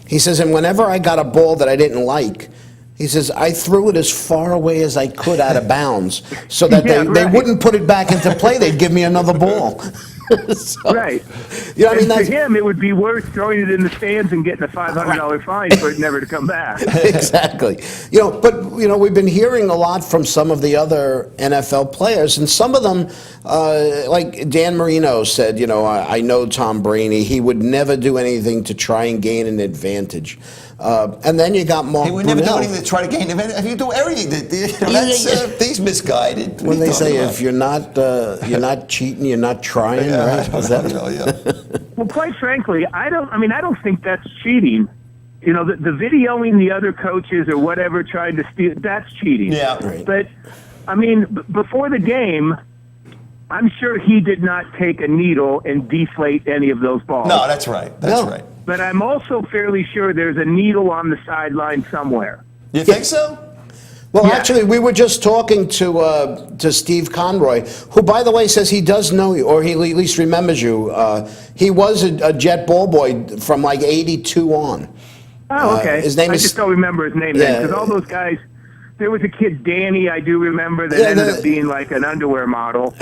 He says, and whenever I got a ball that I didn't like, he says, I threw it as far away as I could out of bounds so that they wouldn't put it back into play. They'd give me another ball. So, right. You know, I mean, for him, it would be worse throwing it in the stands and getting a $500 fine for it never to come back. Exactly. You know, but you know, we've been hearing a lot from some of the other NFL players, and some of them, like Dan Marino said, you know, I know Tom Brady. He would never do anything to try and gain an advantage. And then you got Mark. He would never do anything to try to gain an advantage. If you do everything, he's misguided. When they say if you're not cheating, you're not trying, right? Is that? Well, quite frankly, I don't think that's cheating. You know, the videoing the other coaches or whatever trying to steal, that's cheating. Yeah. Right. But, I mean, before the game, I'm sure he did not take a needle and deflate any of those balls. No, that's right. That's right. But I'm also fairly sure there's a needle on the sideline somewhere. You think so? Well, actually, we were just talking to Steve Conroy, who, by the way, says he does know you, or he at least remembers you. He was a Jet ball boy from like '82 on. Oh, okay. His name I is. just don't remember his name because all those guys. There was a kid, Danny, I do remember, that ended up being like an underwear model.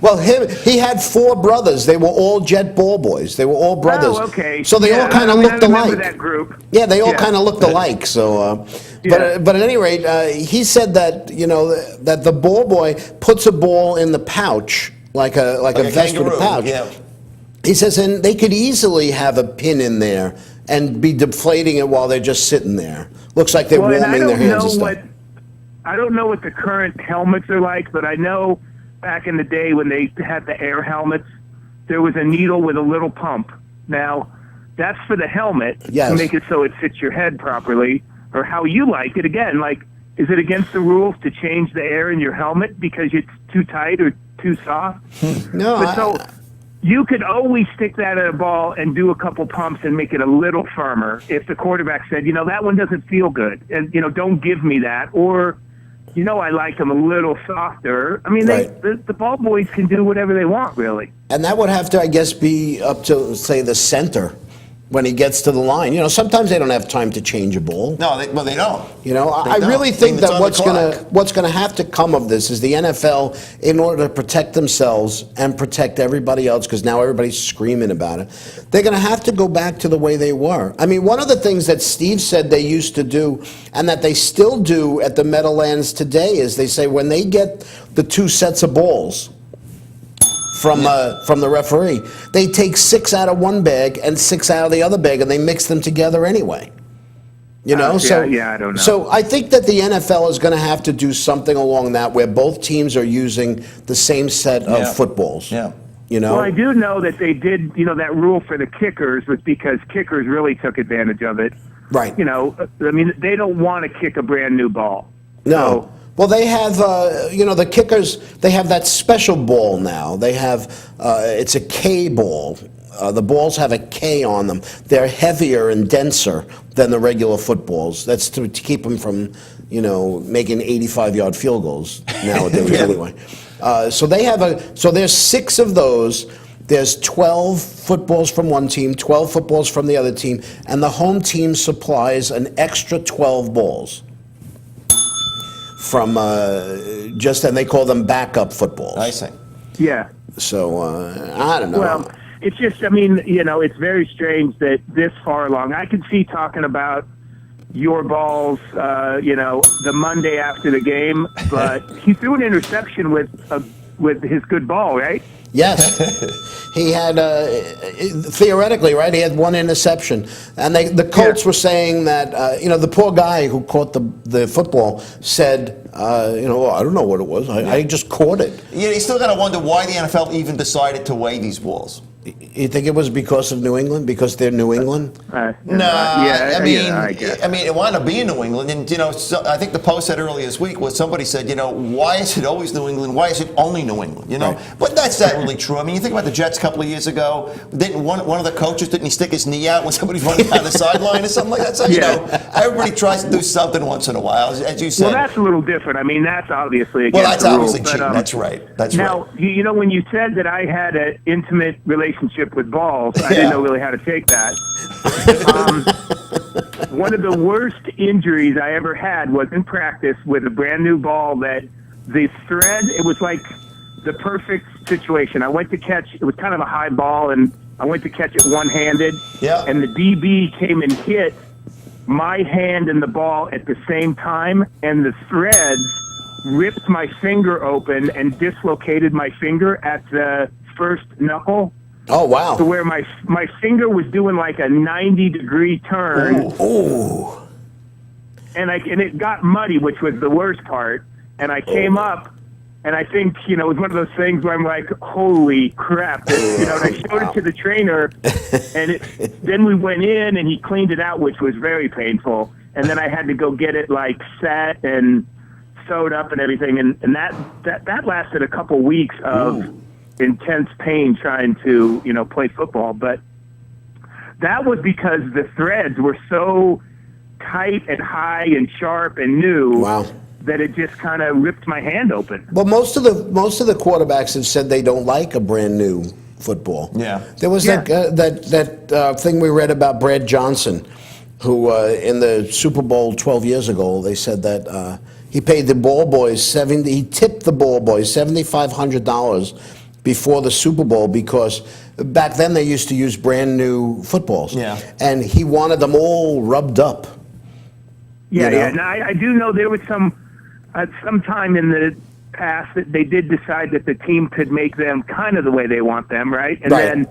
Well, he had 4 brothers. They were all Jet ball boys. They were all brothers. Oh, okay. So they all kind of looked I alike. remember that group. Yeah, they all kind of looked alike. So, but at any rate, he said that that the ball boy puts a ball in the pouch like a vest with a pouch. Yeah. He says, and they could easily have a pin in there and be deflating it while they're just sitting there. Looks like they're warming their hands and stuff. I don't know what the current helmets are like, but I know back in the day when they had the air helmets, there was a needle with a little pump. Now, that's for the helmet to make it so it fits your head properly, or how you like it. Again, like, is it against the rules to change the air in your helmet because it's too tight or too soft? No, but you could always stick that at a ball and do a couple pumps and make it a little firmer if the quarterback said, that one doesn't feel good, and, don't give me that. Or, I like them a little softer. I mean, the ball boys can do whatever they want, really. And that would have to, I guess, be up to, say, the center when he gets to the line. Sometimes they don't have time to change a ball. No, they don't. I really think that what's gonna have to come of this is the NFL, in order to protect themselves and protect everybody else, because now everybody's screaming about it, they're gonna have to go back to the way they were. I mean, one of the things that Steve said they used to do, and that they still do at the Meadowlands today, is they say when they get the 2 sets of balls from the referee, they take 6 out of one bag and 6 out of the other bag, and they mix them together anyway. I don't know. So I think that the NFL is going to have to do something along that, where both teams are using the same set of footballs. Yeah. Well, I do know that they did, that rule for the kickers was because kickers really took advantage of it. Right. I mean, they don't want to kick a brand new ball. No. Well, they have, the kickers, they have that special ball now. They have, it's a K ball. The balls have a K on them. They're heavier and denser than the regular footballs. That's to keep them from, making 85-yard field goals nowadays anyway. So there's 6 of those. There's 12 footballs from one team, 12 footballs from the other team, and the home team supplies an extra 12 balls. From and they call them backup footballs. I see. Yeah. So I don't know. Well, it's just, it's very strange that this far along, I could see talking about your balls, the Monday after the game, but he threw an interception with his good ball, right? Yes. He had, theoretically, right, he had 1 interception. And the Colts were saying that, the poor guy who caught the football said, I don't know what it was. I just caught it. You still got to wonder why the NFL even decided to weigh these balls. You think it was because of New England? Because they're New England? I guess. mean, it wound up being New England, and so I think the Post said earlier this week was somebody said, why is it always New England? Why is it only New England? Right. But that's not really true. I mean, you think about the Jets a couple of years ago. Didn't one of the coaches didn't he stick his knee out when somebody's running down the sideline or something like that? So everybody tries to do something once in a while, as you said. Well, that's a little different. I mean, that's obviously against well, that's the obviously rules, cheating. That's right. That's now, right. when you said that I had an intimate relationship with balls, I didn't know really how to take that. One of the worst injuries I ever had was in practice with a brand new ball that the thread, it was like the perfect situation. I went to catch, it was kind of a high ball, and I went to catch it one-handed, and the DB came and hit my hand and the ball at the same time, and the threads ripped my finger open and dislocated my finger at the first knuckle. Oh, wow. To where my finger was doing like a 90-degree turn. Ooh. And it got muddy, which was the worst part. And I came up, and I think, it was one of those things where I'm like, holy crap. And I showed it to the trainer, and then we went in, and he cleaned it out, which was very painful. And then I had to go get it, like, set and sewed up and everything. And that lasted a couple weeks of intense pain trying to, play football. But that was because the threads were so tight and high and sharp and new that it just kind of ripped my hand open. Well, most of the quarterbacks have said they don't like a brand new football. Yeah. There was that thing we read about Brad Johnson, who in the Super Bowl 12 years ago, they said that he paid the ball boys he tipped the ball boys $7,500 before the Super Bowl, because back then they used to use brand new footballs. Yeah. And he wanted them all rubbed up. Yeah. Now, I do know there was sometime in the past that they did decide that the team could make them kind of the way they want them, right? And then,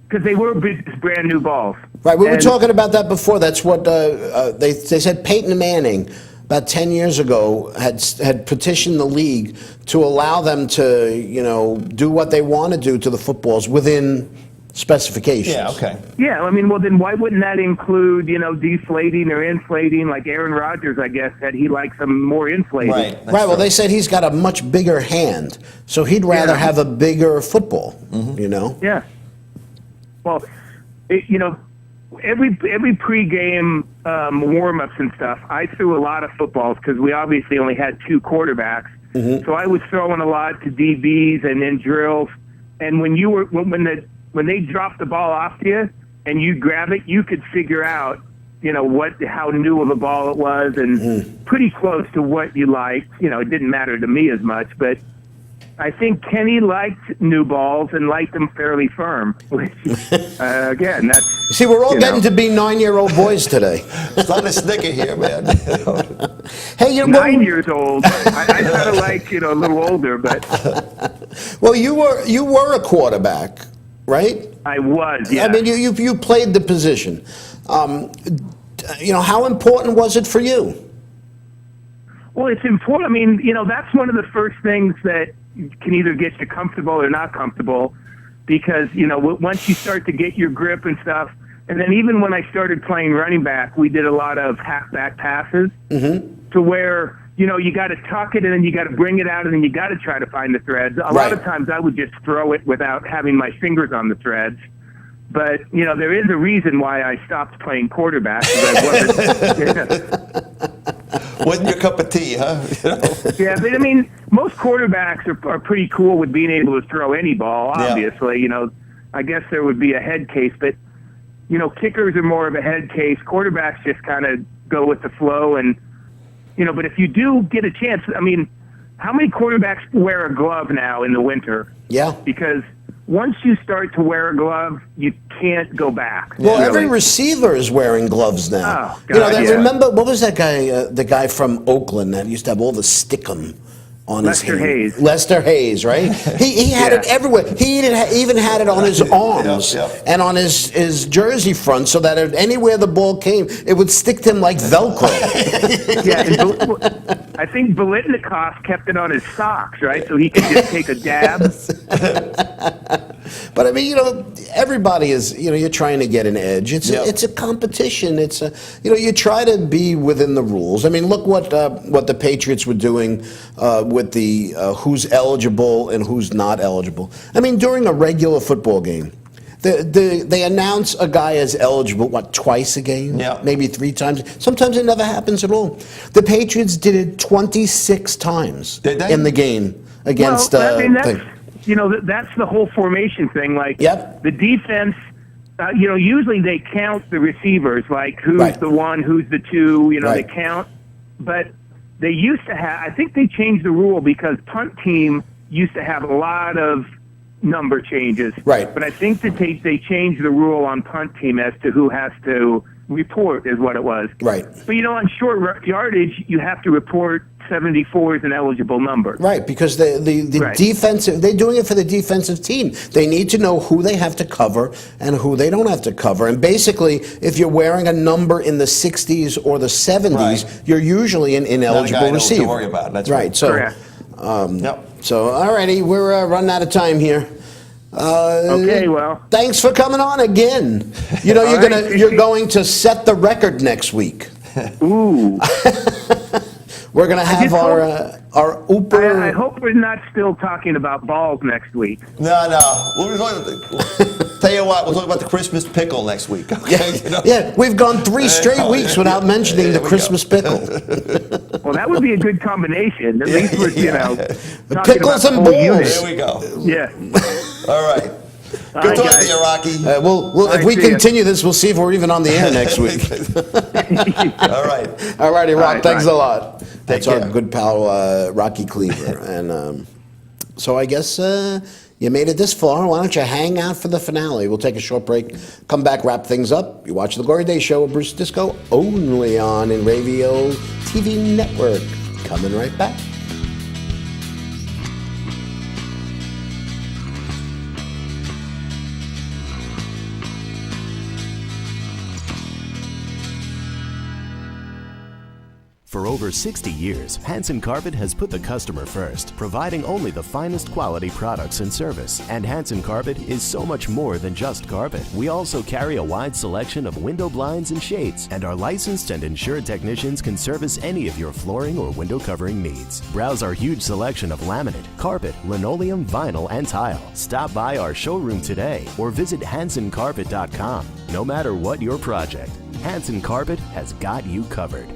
because they were brand new balls. Right, we were talking about that before. That's what they said. Peyton Manning, about 10 years ago, had petitioned the league to allow them to, do what they want to do to the footballs within specifications. Yeah, okay. Yeah, I mean, well, then why wouldn't that include, deflating or inflating, like Aaron Rodgers, I guess, said he likes them more inflated. Right, well, they said he's got a much bigger hand, so he'd rather have a bigger football, Yeah. Well, every pregame warm-ups and stuff, I threw a lot of footballs because we obviously only had two quarterbacks. So I was throwing a lot to DBs and in drills. And when they dropped the ball off to you and you grab it, you could figure out, how new of a ball it was, and pretty close to what you liked. It didn't matter to me as much, but I think Kenny liked new balls and liked them fairly firm, which, again, that's... See, we're all getting to be 9-year-old boys today. Starting to snicker here, man. Hey, 9 years old. I kind of like, a little older, but... Well, you were a quarterback, right? I was, yeah. I mean, you played the position. How important was it for you? Well, it's important. I mean, that's one of the first things that can either get you comfortable or not comfortable, because, once you start to get your grip and stuff, and then even when I started playing running back, we did a lot of halfback passes to where, you got to tuck it and then you got to bring it out and then you got to try to find the threads. A lot of times I would just throw it without having my fingers on the threads. But, there is a reason why I stopped playing quarterback. Wasn't your cup of tea, huh? Yeah, but I mean, most quarterbacks are pretty cool with being able to throw any ball, obviously. I guess there would be a head case, but, kickers are more of a head case. Quarterbacks just kind of go with the flow. And, but if you do get a chance, I mean, how many quarterbacks wear a glove now in the winter? Yeah. Because once you start to wear a glove, you can't go back. Well, every receiver is wearing gloves now. Oh, God, remember, what was that guy, the guy from Oakland that used to have all the stickum on his hand? Hayes. Lester Hayes, right? He had it everywhere. He even had it on his arms and on his jersey front, so that anywhere the ball came, it would stick to him like Velcro. I think Biletnikoff kept it on his socks, right? So he could just take a dab. But I mean, everybody is, you're trying to get an edge. It's a competition. You try to be within the rules. I mean, look what the Patriots were doing with the who's eligible and who's not eligible. I mean, during a regular football game, they announce a guy as eligible, twice a game? Yeah. Maybe 3 times. Sometimes it never happens at all. The Patriots did it 26 times in the game against that's the whole formation thing. Like, the defense, usually they count the receivers, like who's the one, who's the two, they count. But they used to have, I think they changed the rule because punt team used to have a lot of number changes. Right. But I think that they changed the rule on punt team as to who has to report is what it was. Right. But, on short yardage, you have to report 74 is an eligible number. Right, because the defensive, they're doing it for the defensive team. They need to know who they have to cover and who they don't have to cover. And basically, if you're wearing a number in the 60s or the 70s, you're usually an ineligible receiver. Don't worry about it. That's right. So, so all righty, we're running out of time here. Okay, well, thanks for coming on again. You're going to set the record next week. Ooh. We're going to have our Uber. I hope we're not still talking about balls next week. No. Tell you what, we'll talk about the Christmas pickle next week. Okay? Yeah, we've gone 3 straight weeks without mentioning the Christmas pickle. Well, that would be a good combination. At least we're, pickles and balls. There we go. Yeah. All right. Good talking to you, Rocky. If we continue this, we'll see if we're even on the air next week. All right. All righty, Rock. Thanks a lot. That's care. our good pal, Rocky Cleaver. And so I guess you made it this far. Why don't you hang out for the finale? We'll take a short break, come back, wrap things up. You watch The Glory Day Show with Bruce Disco, only on Radio TV Network. Coming right back. For over 60 years, Hanson Carpet has put the customer first, providing only the finest quality products and service. And Hanson Carpet is so much more than just carpet. We also carry a wide selection of window blinds and shades, and our licensed and insured technicians can service any of your flooring or window covering needs. Browse our huge selection of laminate, carpet, linoleum, vinyl, and tile. Stop by our showroom today or visit HansonCarpet.com. No matter what your project, Hanson Carpet has got you covered.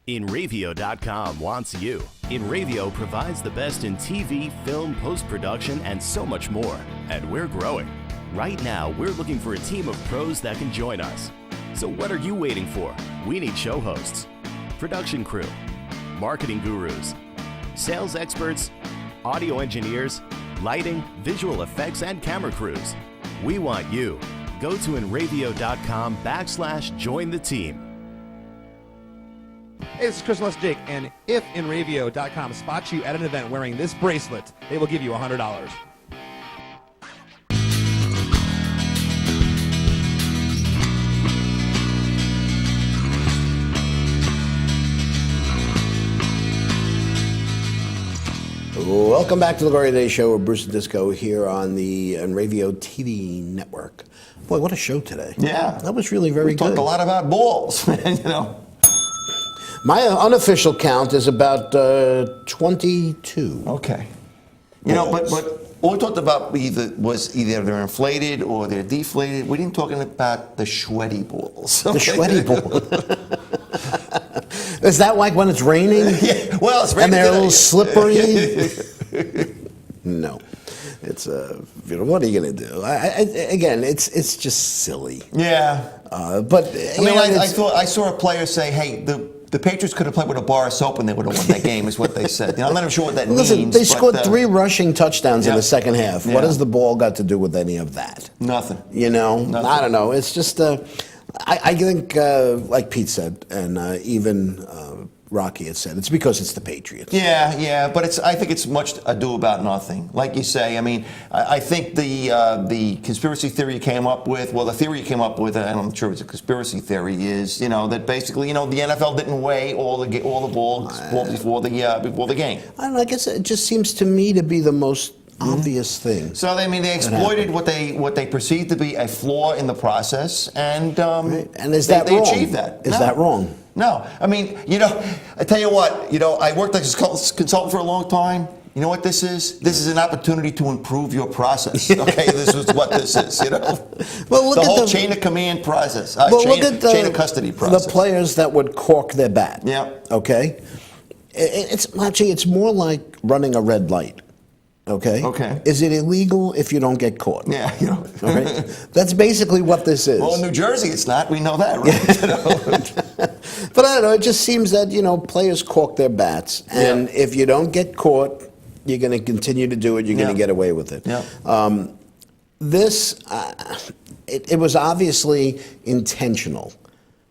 InRavio.com wants you. InRavio provides the best in TV, film, post-production, and so much more. And we're growing. Right now, we're looking for a team of pros that can join us. So what are you waiting for? We need show hosts, production crew, marketing gurus, sales experts, audio engineers, lighting, visual effects, and camera crews. We want you. Go to InRavio.com/join the team. Hey, this is Chris Les Jake, and if InRavio.com spots you at an event wearing this bracelet, they will give you $100. Welcome back to the Glory Day Show with Bruce and Disco here on the Radio TV Network. Boy, what a show today. Yeah. That was really very good. We talked a lot about balls, you know. My unofficial count is about 22. Okay. You know, but all we talked about was either they're inflated or they're deflated. We didn't talk about the sweaty balls. The sweaty ball. Is that like when it's raining? Yeah. Well, it's raining and they're a today. little slippery. No, it's what are you gonna do? Again, it's just silly. Yeah. But I mean, I saw a player say, "Hey, the Patriots could have played with a bar of soap and they would have won that game," is what they said. You know, I'm not even sure what that Listen, means. they scored but, 3 rushing touchdowns in the second half. Yeah. What has the ball got to do with any of that? Nothing. You know, Nothing. I don't know. It's just, I think, like Pete said, and even Rocky had said, it's because it's the Patriots. Yeah, but I think it's much ado about nothing. Like you say, I mean, I think the conspiracy theory you came up with, well, the theory you came up with, and I'm not sure it's a conspiracy theory, is, you know, that basically, you know, the NFL didn't weigh all the balls before the game. I don't know, I guess it just seems to me to be the most obvious thing. So I mean, they exploited what they perceived to be a flaw in the process, and and is that they wrong? achieved that. Is that wrong? No, I mean, you know, I tell you what, you know, I worked as a consultant for a long time. You know what this is? This is an opportunity to improve your process. Okay, this is what this is. You know, well, look the at whole the chain of command process, look at chain of custody process. The players that would cork their bat. Yeah. Okay. It's more like running a red light. Okay. Okay. Is it illegal if you don't get caught? Yeah. You know. Okay. That's basically what this is. Well, in New Jersey, it's not. We know that, right? You know? But I don't know. It just seems that, you know, players cork their bats, and if you don't get caught, you're going to continue to do it. You're going to get away with it. Yeah. It was obviously intentional.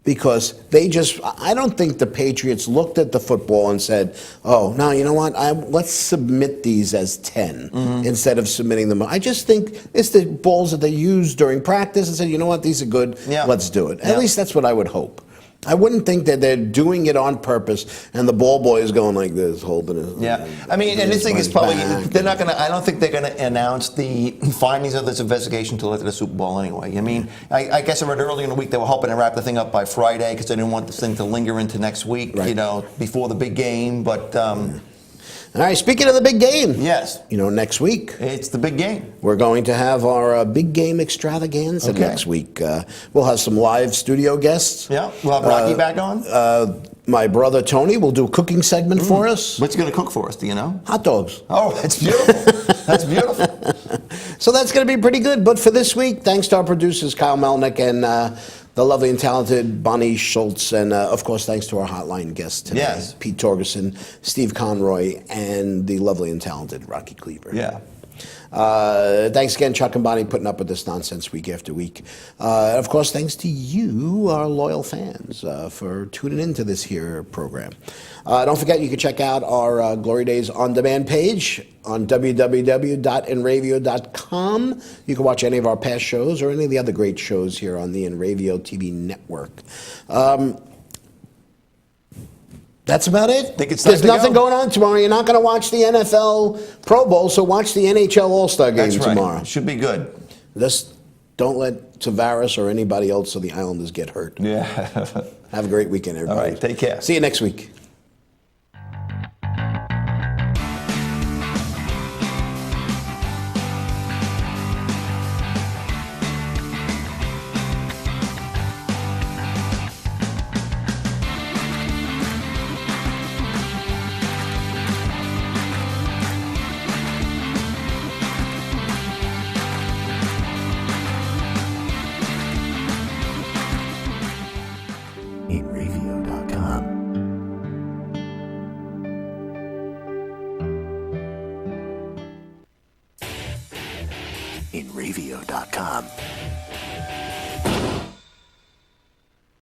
Because I don't think the Patriots looked at the football and said, oh, no, you know what, let's submit these as 10 instead of submitting them. I just think it's the balls that they used during practice and said, you know what, these are good, let's do it. At least that's what I would hope. I wouldn't think that they're doing it on purpose and the ball boy is going like this, holding it. Yeah, I mean, and this thing is probably, they're not going to, I don't think they're going to announce the findings of this investigation until after the Super Bowl anyway. I mean, I guess I read earlier in the week they were hoping to wrap the thing up by Friday because they didn't want this thing to linger into next week, you know, before the big game, but... All right, speaking of the big game. Yes. You know, next week. It's the big game. We're going to have our big game extravaganza next week. We'll have some live studio guests. Yeah, we'll have Rocky back on. My brother Tony will do a cooking segment for us. What's he going to cook for us, do you know? Hot dogs. Oh, that's beautiful. That's beautiful. So that's going to be pretty good. But for this week, thanks to our producers, Kyle Melnick and the lovely and talented Bonnie Schultz, and of course, thanks to our hotline guests today, Pete Torgerson, Steve Conroy, and the lovely and talented Rocky Cleaver. Yeah. Thanks again, Chuck and Bonnie, putting up with this nonsense week after week. Of course, thanks to you, our loyal fans, for tuning into this here program. Don't forget, you can check out our Glory Days On Demand page on www.nravio.com. You can watch any of our past shows or any of the other great shows here on the Nravio TV network. That's about it. There's nothing going on tomorrow. You're not going to watch the NFL Pro Bowl, so watch the NHL All-Star game tomorrow. Should be good. Just don't let Tavares or anybody else of the Islanders get hurt. Yeah. Have a great weekend, everybody. All right, take care. See you next week. InRavio.com.